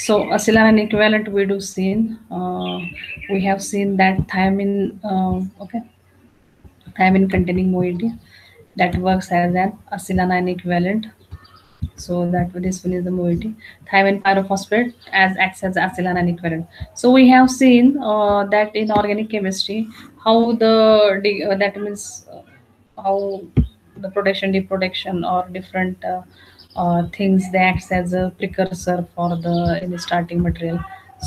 So acetylene equivalent we do seen. We have seen that thiamine. Okay, thiamine containing moiety that works as an acetylene equivalent. So that this one is the moiety. Thiamine pyrophosphate as acts as acetylene equivalent. So we have seen that in organic chemistry how that means how the production deproduction or different things they acts as a precursor for the in the starting material.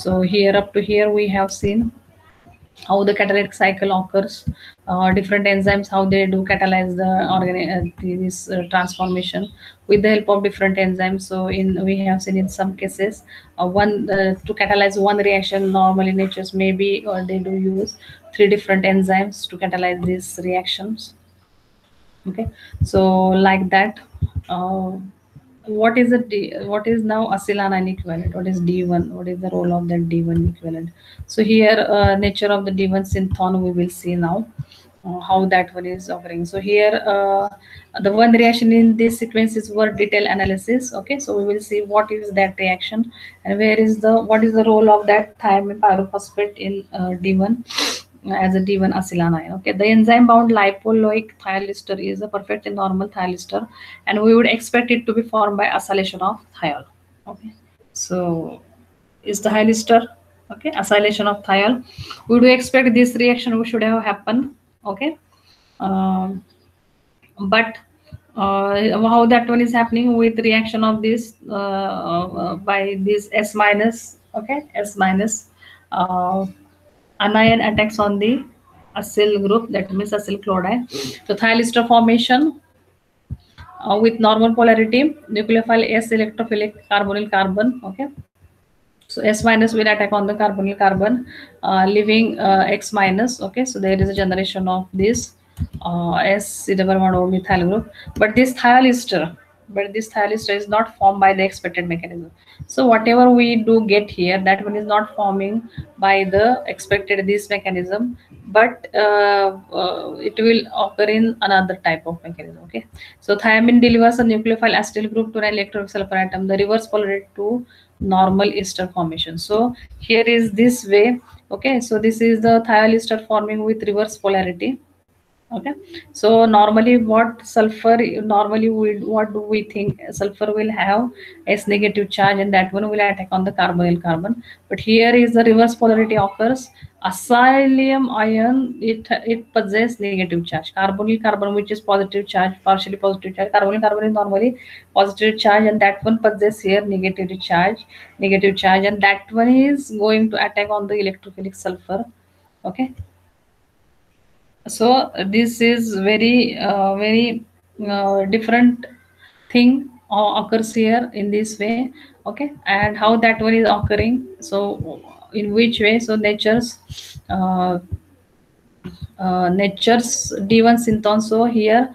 So here up to here we have seen how the catalytic cycle occurs, different enzymes, how they do catalyze the this transformation with the help of different enzymes. So in we have seen in some cases, one to catalyze one reaction, normally natures maybe or they do use three different enzymes to catalyze these reactions. Okay, so like that. Uh, what is what is now acetylene equivalent? What is D1? What is the role of that D1 equivalent? So here, nature of the D1 synthon we will see now. How that one is occurring. So here, the one reaction in this sequence is for detailed analysis. Okay, so we will see what is that reaction and where is the what is the role of that thiamine pyrophosphate in D1 as a D1 acetylene. Okay, the enzyme bound lipoic thiol ester is a perfectly normal thiol ester, and we would expect it to be formed by acylation of thiol. Okay, so is the thiol ester, okay, acylation of thiol. We do expect this reaction should have happened. Okay, um, but how that one is happening with reaction of this by this S minus, okay, S minus uh, anion attacks on the acyl group, that means acyl chloride. So thiol ester formation with normal polarity, nucleophile S electrophilic carbonyl carbon. Okay, so S minus will attack on the carbonyl carbon, leaving X minus. Okay, so there is a generation of this S double bond O methyl group. But this thiol ester, is not formed by the expected mechanism. So whatever we do get here, that one is not forming by the expected this mechanism, but it will occur in another type of mechanism. Okay, so thiamine delivers a nucleophile acetyl group to an electron sulfur atom, the reverse polarity to normal ester formation. So here is this way. Okay, so this is the thiol ester forming with reverse polarity. Okay, so normally what sulfur, normally we, what do we think sulfur will have S negative charge and that one will attack on the carbonyl carbon, but here is the reverse polarity occurs. Acylium ion, it possesses negative charge. Carbonyl carbon, which is positive charge, partially positive charge. Carbonyl carbon is normally positive charge and that one possesses here negative charge, and that one is going to attack on the electrophilic sulfur. Okay, so this is very different thing occurs here in this way. Okay, and how that one is occurring, so in which way, so uh, nature's D1 synthon. So here,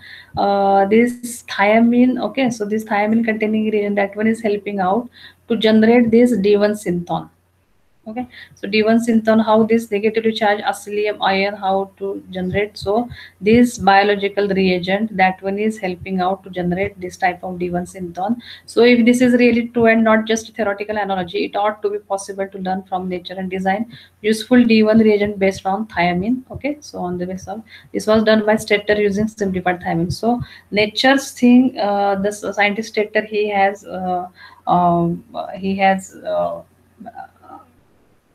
this thiamine, okay, so this thiamine containing ingredient, that one is helping out to generate this D1 synthon. Okay, so D1 synthon, how this negatively charged acylium ion, how to generate. So this biological reagent, that one is helping out to generate this type of D1 synthon. So if this is really true and not just theoretical analogy, it ought to be possible to learn from nature and design useful D1 reagent based on thiamine. Okay, so on the basis of this was done by Stetter using simplified thiamine. So nature's thing, the scientist Stetter, he has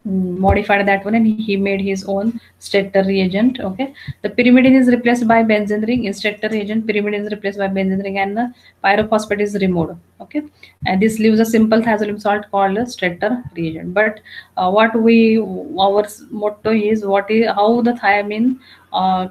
modified that one and he made his own Stetter reagent. Okay, the pyrimidine is replaced by benzene ring. In Stetter reagent, pyrimidine is replaced by benzene ring and the pyrophosphate is removed. Okay, and this leaves a simple thiazolum salt called a Stetter reagent. But what we, our motto is, what is how the thiamine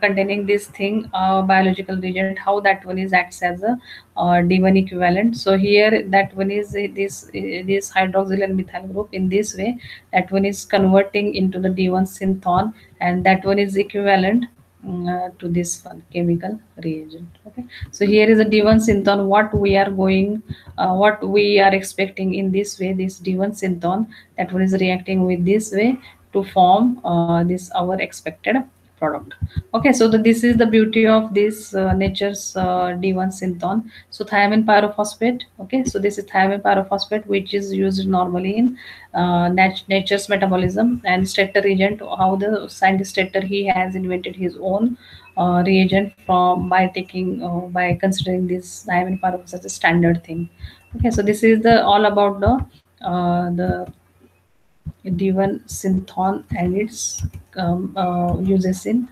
containing this thing, biological reagent, how that one is acts as a D1 equivalent. So here that one is this hydroxyl and methyl group in this way, that one is converting into the D1 synthon, and that one is equivalent to this one chemical reagent. Okay, so here is a D1 synthon, what we are going, what we are expecting in this way, this D1 synthon, that one is reacting with this way to form this our expected product. Okay, so this is the beauty of this nature's D1 synthon. So thiamine pyrophosphate. Okay, so this is thiamine pyrophosphate, which is used normally in nature's metabolism and Stetter reagent. How the scientist Stetter, he has invented his own reagent from by considering this thiamine pyrophosphate as a standard thing. Okay, so this is the all about the D1 synthon and its uses in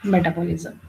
metabolism.